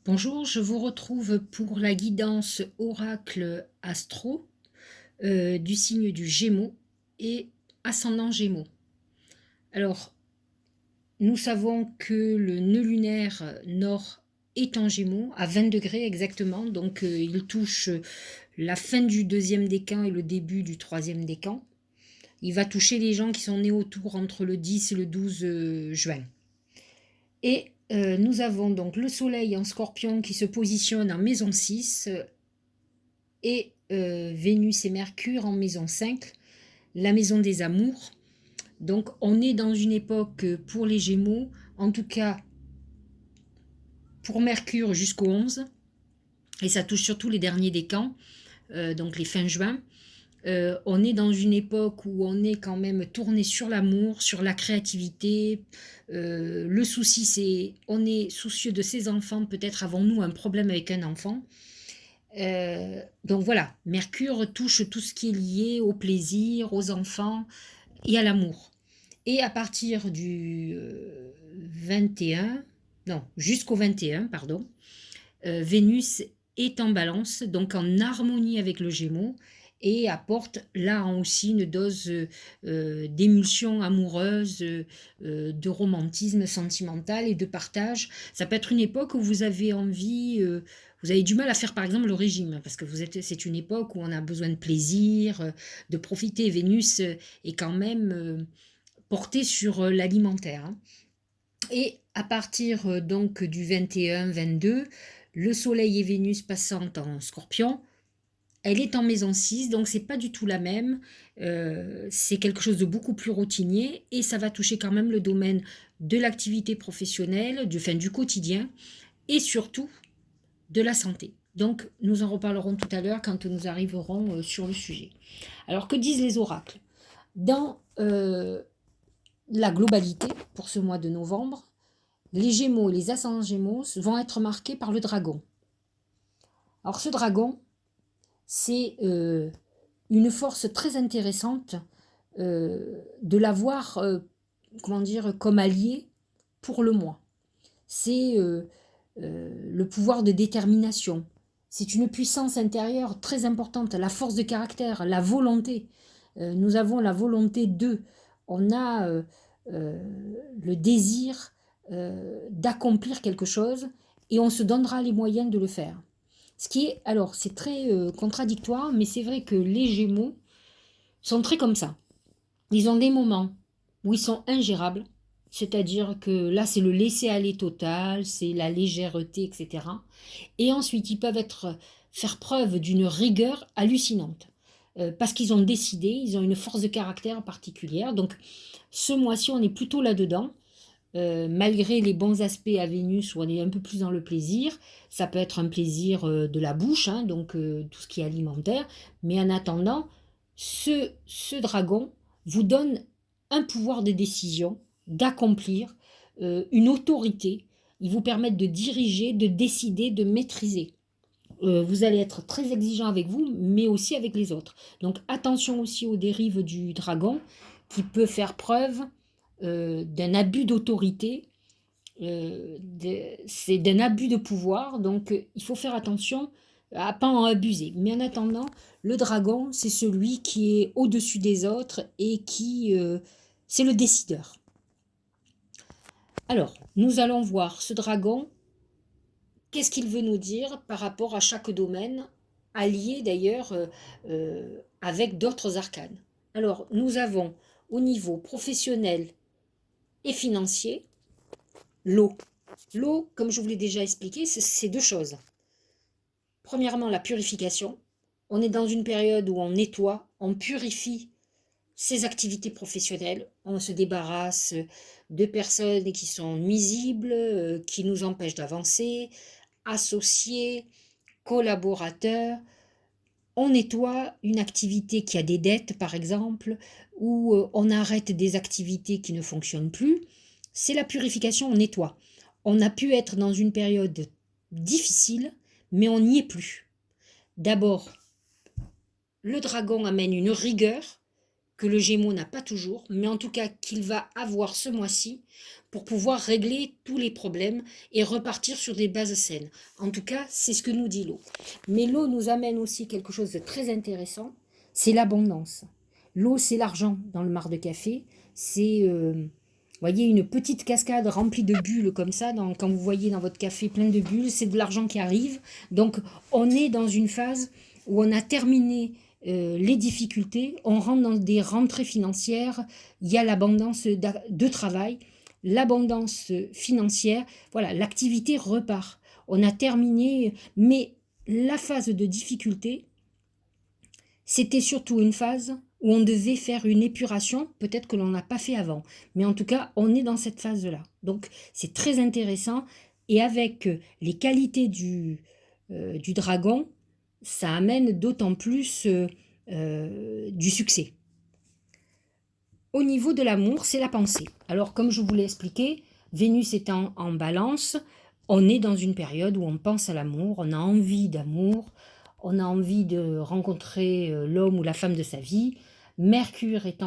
Bonjour, je vous retrouve pour la guidance oracle astro du signe du Gémeaux et ascendant Gémeaux. Alors, nous savons que le nœud lunaire nord est en Gémeaux, à 20 degrés exactement, donc il touche la fin du deuxième décan et le début du troisième décan. Il va toucher les gens qui sont nés autour entre le 10 et le 12 juin. Et nous avons donc le soleil en scorpion qui se positionne en maison 6 et Vénus et Mercure en maison 5, la maison des amours. Donc on est dans une époque pour les Gémeaux, en tout cas pour Mercure jusqu'au 11, et ça touche surtout les derniers décans, donc les fins juin. On est dans une époque où on est quand même tourné sur l'amour, sur la créativité. Le souci, c'est on est soucieux de ses enfants. Peut-être avons-nous un problème avec un enfant. Donc voilà, Mercure touche tout ce qui est lié au plaisir, aux enfants et à l'amour. Et à partir du 21, non, jusqu'au 21, pardon, Vénus est en balance, donc en harmonie avec le Gémeaux, et apporte là aussi une dose d'émulsion amoureuse, de romantisme sentimental et de partage. Ça peut être une époque où vous avez envie, vous avez du mal à faire par exemple le régime, parce que c'est une époque où on a besoin de plaisir, de profiter. Vénus est quand même portée sur l'alimentaire, hein. Et à partir donc du 21-22, le Soleil et Vénus passant en Scorpion, elle est en maison 6, donc c'est pas du tout la même. C'est quelque chose de beaucoup plus routinier et ça va toucher quand même le domaine de l'activité professionnelle, du quotidien et surtout de la santé. Donc nous en reparlerons tout à l'heure quand nous arriverons sur le sujet. Alors que disent les oracles? Dans la globalité, pour ce mois de novembre, les Gémeaux et les ascendants Gémeaux vont être marqués par le dragon. Alors ce dragon, c'est une force très intéressante de l'avoir, comment dire, comme allié pour le mois. C'est le pouvoir de détermination. C'est une puissance intérieure très importante, la force de caractère, la volonté. Nous avons la volonté de. On a le désir d'accomplir quelque chose et on se donnera les moyens de le faire. Ce qui est, alors, c'est très contradictoire, mais c'est vrai que les Gémeaux sont très comme ça. Ils ont des moments où ils sont ingérables, c'est-à-dire que là, c'est le laisser-aller total, c'est la légèreté, etc. Et ensuite, ils peuvent faire preuve d'une rigueur hallucinante. Parce qu'ils ont décidé, ils ont une force de caractère particulière. Donc, ce mois-ci, on est plutôt là-dedans. Malgré les bons aspects à Vénus où on est un peu plus dans le plaisir, ça peut être un plaisir de la bouche, hein, donc tout ce qui est alimentaire, mais en attendant, ce dragon vous donne un pouvoir de décision, d'accomplir, une autorité, il vous permet de diriger, de décider, de maîtriser. Vous allez être très exigeant avec vous, mais aussi avec les autres. Donc attention aussi aux dérives du dragon, qui peut faire preuve d'un abus d'autorité, c'est d'un abus de pouvoir, donc il faut faire attention à ne pas en abuser. Mais en attendant, le dragon, c'est celui qui est au-dessus des autres et qui, c'est le décideur. Alors, nous allons voir ce dragon. Qu'est-ce qu'il veut nous dire par rapport à chaque domaine, allié d'ailleurs avec d'autres arcanes? Alors, nous avons au niveau professionnel et financier l'eau. L'eau, comme je vous l'ai déjà expliqué, c'est deux choses. Premièrement, la purification. On est dans une période où on nettoie, on purifie ses activités professionnelles. On se débarrasse de personnes qui sont nuisibles, qui nous empêchent d'avancer, associés, collaborateurs. On nettoie une activité qui a des dettes, par exemple, ou on arrête des activités qui ne fonctionnent plus. C'est la purification, on nettoie. On a pu être dans une période difficile, mais on n'y est plus. D'abord, le dragon amène une rigueur que le Gémeaux n'a pas toujours, mais en tout cas qu'il va avoir ce mois-ci pour pouvoir régler tous les problèmes et repartir sur des bases saines. En tout cas, c'est ce que nous dit l'eau. Mais l'eau nous amène aussi quelque chose de très intéressant, c'est l'abondance. L'eau, c'est l'argent dans le mar de café. C'est, voyez, une petite cascade remplie de bulles comme ça. Quand vous voyez dans votre café plein de bulles, c'est de l'argent qui arrive. Donc, on est dans une phase où on a terminé les difficultés, on rentre dans des rentrées financières, il y a l'abondance de travail, l'abondance financière, voilà, l'activité repart. On a terminé, mais la phase de difficulté, c'était surtout une phase où on devait faire une épuration, peut-être que l'on n'a pas fait avant, mais en tout cas, on est dans cette phase-là. Donc, c'est très intéressant, et avec les qualités du dragon, ça amène d'autant plus du succès. Au niveau de l'amour, c'est la pensée. Alors, comme je vous l'ai expliqué, Vénus étant en balance, on est dans une période où on pense à l'amour, on a envie d'amour, on a envie de rencontrer l'homme ou la femme de sa vie. Mercure est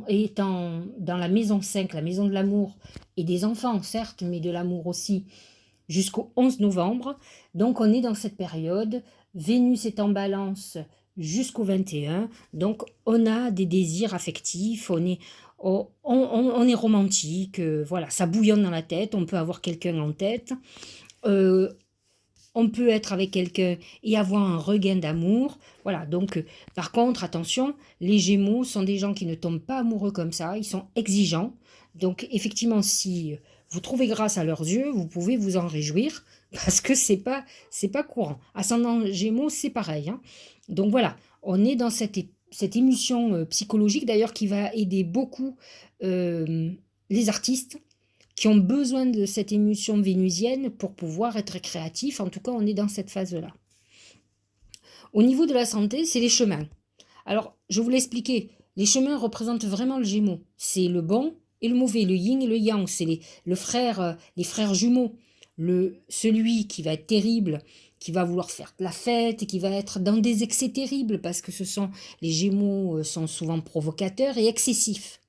étant dans la maison 5, la maison de l'amour et des enfants, certes, mais de l'amour aussi, jusqu'au 11 novembre. Donc on est dans cette période. Vénus est en balance jusqu'au 21. Donc on a des désirs affectifs, on est romantique, voilà, ça bouillonne dans la tête, on peut avoir quelqu'un en tête. Euh, on peut être avec quelqu'un et avoir un regain d'amour. Voilà, donc par contre, attention, les Gémeaux sont des gens qui ne tombent pas amoureux comme ça, ils sont exigeants. Donc effectivement, si vous trouvez grâce à leurs yeux, vous pouvez vous en réjouir parce que c'est pas courant. Ascendant Gémeaux, c'est pareil, hein. Donc voilà, on est dans cette émulsion psychologique d'ailleurs qui va aider beaucoup les artistes qui ont besoin de cette émulsion vénusienne pour pouvoir être créatifs. En tout cas, on est dans cette phase-là. Au niveau de la santé, c'est les chemins. Alors, je vous l'ai expliqué, les chemins représentent vraiment le Gémeaux. C'est le bon et le mauvais, le yin et le yang. C'est les frères jumeaux. Celui qui va être terrible, qui va vouloir faire de la fête et qui va être dans des excès terribles parce que les Gémeaux sont souvent provocateurs et excessifs.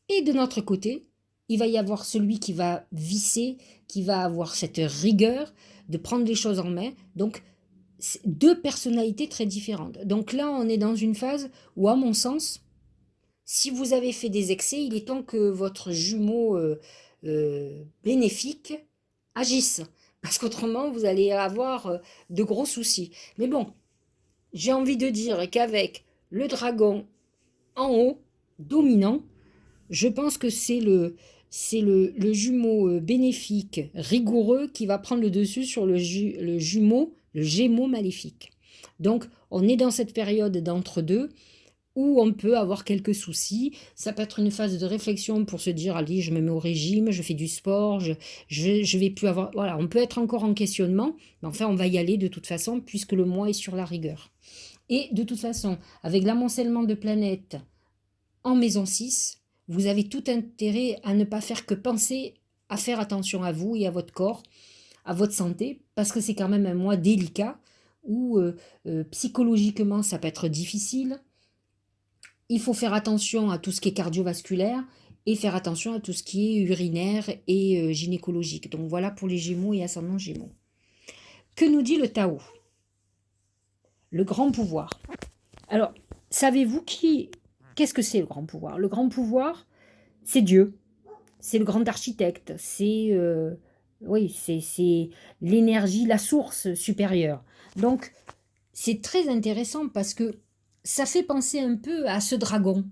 Et de notre côté, il va y avoir celui qui va visser, qui va avoir cette rigueur de prendre les choses en main. Donc, deux personnalités très différentes. Donc là, on est dans une phase où, à mon sens, si vous avez fait des excès, il est temps que votre jumeau bénéfique agisse. Parce qu'autrement, vous allez avoir de gros soucis. Mais bon, j'ai envie de dire qu'avec le dragon en haut, dominant, je pense que c'est le jumeau bénéfique, rigoureux, qui va prendre le dessus sur le gémeau maléfique. Donc, on est dans cette période d'entre-deux où on peut avoir quelques soucis. Ça peut être une phase de réflexion pour se dire, allez, je me mets au régime, je fais du sport, je vais plus avoir... Voilà, on peut être encore en questionnement, mais enfin, on va y aller de toute façon, puisque le mois est sur la rigueur. Et de toute façon, avec l'amoncellement de planètes en maison 6, vous avez tout intérêt à ne pas faire que penser à faire attention à vous et à votre corps, à votre santé, parce que c'est quand même un mois délicat où psychologiquement ça peut être difficile. Il faut faire attention à tout ce qui est cardiovasculaire et faire attention à tout ce qui est urinaire et gynécologique. Donc voilà pour les Gémeaux et ascendant Gémeaux. Que nous dit le Tao? Le grand pouvoir. Alors, savez-vous qu'est-ce que c'est le grand pouvoir? Le grand pouvoir, c'est Dieu. C'est le grand architecte. Oui, c'est l'énergie, la source supérieure. Donc, c'est très intéressant parce que ça fait penser un peu à ce dragon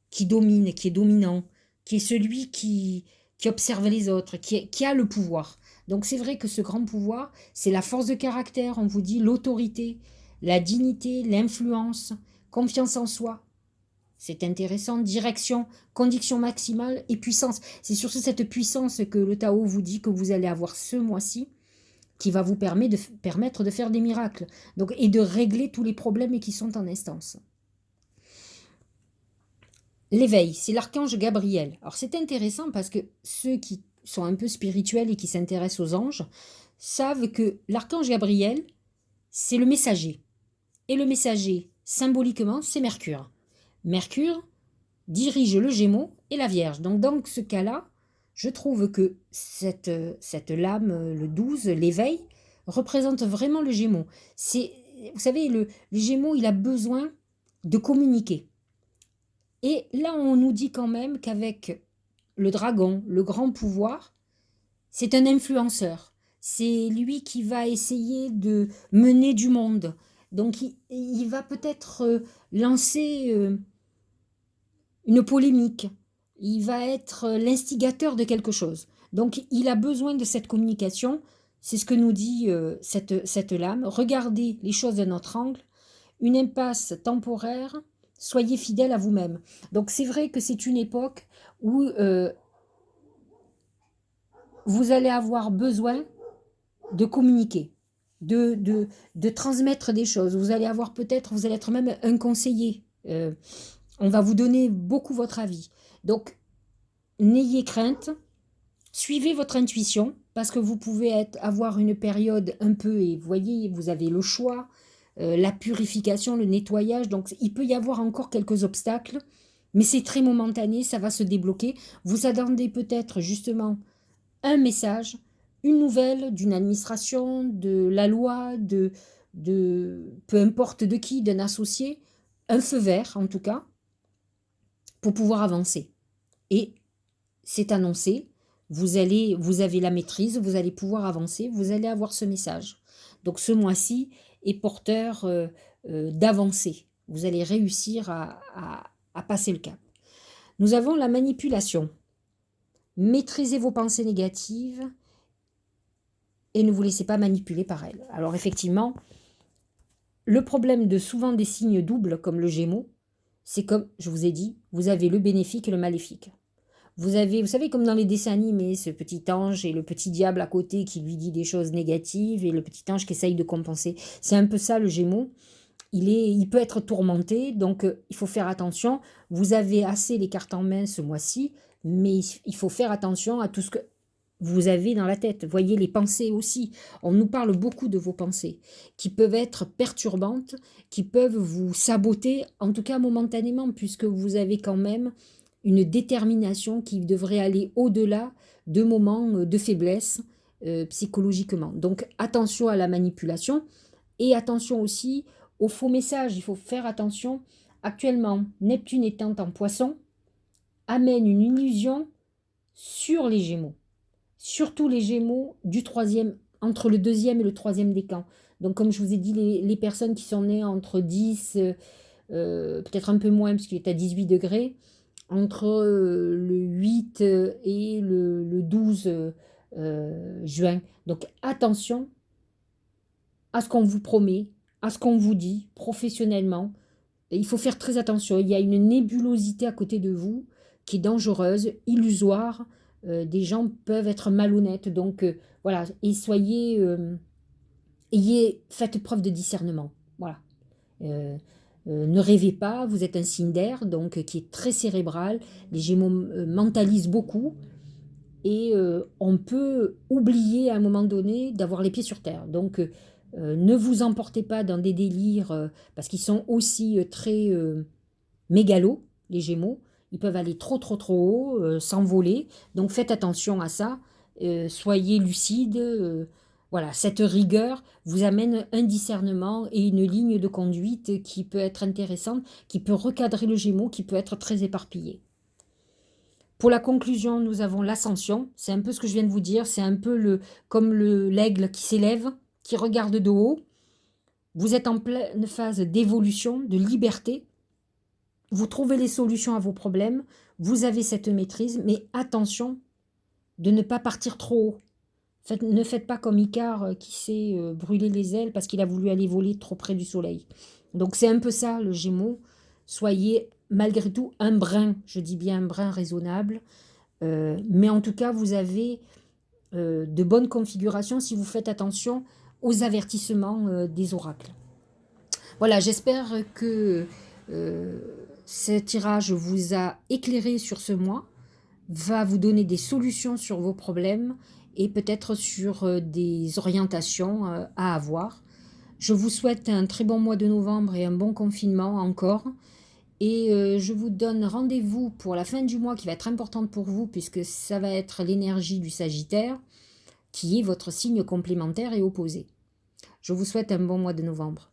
qui domine, qui est dominant, qui est celui qui observe les autres, qui a le pouvoir. Donc c'est vrai que ce grand pouvoir, c'est la force de caractère, on vous dit l'autorité, la dignité, l'influence, confiance en soi. C'est intéressant, direction, conviction maximale et puissance. C'est surtout cette puissance que le Tao vous dit que vous allez avoir ce mois-ci, qui va vous permettre de faire des miracles donc, et de régler tous les problèmes qui sont en instance. L'éveil, c'est l'archange Gabriel. Alors c'est intéressant parce que ceux qui sont un peu spirituels et qui s'intéressent aux anges savent que l'archange Gabriel, c'est le messager. Et le messager, symboliquement, c'est Mercure. Mercure, dirige le Gémeaux et la Vierge. Donc dans ce cas-là, je trouve que cette lame, le 12, l'éveil, représente vraiment le Gémeaux. C'est, vous savez, le Gémeaux, il a besoin de communiquer. Et là, on nous dit quand même qu'avec le dragon, le grand pouvoir, c'est un influenceur. C'est lui qui va essayer de mener du monde. Donc il va peut-être lancer une polémique. Il va être l'instigateur de quelque chose. Donc il a besoin de cette communication. C'est ce que nous dit cette lame. Regardez les choses d'un autre angle. Une impasse temporaire. Soyez fidèle à vous-même. Donc c'est vrai que c'est une époque où vous allez avoir besoin de communiquer, de transmettre des choses. Vous allez avoir peut-être, vous allez être même un conseiller. On va vous donner beaucoup votre avis. Donc, n'ayez crainte, suivez votre intuition, parce que vous pouvez avoir une période un peu, et vous voyez, vous avez le choix, la purification, le nettoyage, donc il peut y avoir encore quelques obstacles, mais c'est très momentané, ça va se débloquer. Vous attendez peut-être justement un message, une nouvelle d'une administration, de la loi, de peu importe de qui, d'un associé, un feu vert en tout cas, pour pouvoir avancer. Et c'est annoncé, vous avez la maîtrise, vous allez pouvoir avancer, vous allez avoir ce message. Donc ce mois-ci est porteur d'avancée. Vous allez réussir à passer le cap. Nous avons la manipulation. Maîtrisez vos pensées négatives et ne vous laissez pas manipuler par elles. Alors effectivement, le problème de souvent des signes doubles comme le Gémeaux, c'est comme je vous ai dit, vous avez le bénéfique et le maléfique. Vous savez, comme dans les dessins animés, ce petit ange et le petit diable à côté qui lui dit des choses négatives et le petit ange qui essaye de compenser. C'est un peu ça le Gémeaux. Il peut être tourmenté, donc il faut faire attention. Vous avez assez les cartes en main ce mois-ci, mais il faut faire attention à tout ce que vous avez dans la tête. Voyez les pensées aussi. On nous parle beaucoup de vos pensées, qui peuvent être perturbantes, qui peuvent vous saboter, en tout cas momentanément, puisque vous avez quand même une détermination qui devrait aller au-delà de moments de faiblesse psychologiquement. Donc attention à la manipulation et attention aussi aux faux messages. Il faut faire attention. Actuellement, Neptune étant en Poisson, amène une illusion sur les Gémeaux. Surtout les Gémeaux du troisième, entre le deuxième et le troisième décan. Donc comme je vous ai dit, les personnes qui sont nées entre 10, peut-être un peu moins parce qu'il est à 18 degrés, entre le 8 et le 12 juin. Donc attention à ce qu'on vous promet, à ce qu'on vous dit professionnellement. Et il faut faire très attention. Il y a une nébulosité à côté de vous qui est dangereuse, illusoire. Des gens peuvent être malhonnêtes. Donc voilà, et faites preuve de discernement. Voilà. Ne rêvez pas, vous êtes un signe d'air, donc qui est très cérébral. Les Gémeaux mentalisent beaucoup et on peut oublier à un moment donné d'avoir les pieds sur terre. Donc ne vous emportez pas dans des délires parce qu'ils sont aussi très mégalos, les Gémeaux. Ils peuvent aller trop trop trop haut, s'envoler. Donc faites attention à ça. Soyez lucide. Voilà, cette rigueur vous amène un discernement et une ligne de conduite qui peut être intéressante, qui peut recadrer le Gémeaux, qui peut être très éparpillé. Pour la conclusion, nous avons l'ascension. C'est un peu ce que je viens de vous dire. C'est un peu comme l'aigle qui s'élève, qui regarde de haut. Vous êtes en pleine phase d'évolution, de liberté. Vous trouvez les solutions à vos problèmes. Vous avez cette maîtrise, mais attention de ne pas partir trop haut. Ne faites pas comme Icare qui s'est brûlé les ailes parce qu'il a voulu aller voler trop près du soleil. Donc c'est un peu ça le Gémeaux. Soyez malgré tout un brin, je dis bien un brin raisonnable. Mais en tout cas, vous avez de bonnes configurations si vous faites attention aux avertissements des oracles. Voilà, j'espère que ce tirage vous a éclairé sur ce mois, va vous donner des solutions sur vos problèmes et peut-être sur des orientations à avoir. Je vous souhaite un très bon mois de novembre et un bon confinement encore. Et je vous donne rendez-vous pour la fin du mois qui va être importante pour vous, puisque ça va être l'énergie du Sagittaire, qui est votre signe complémentaire et opposé. Je vous souhaite un bon mois de novembre.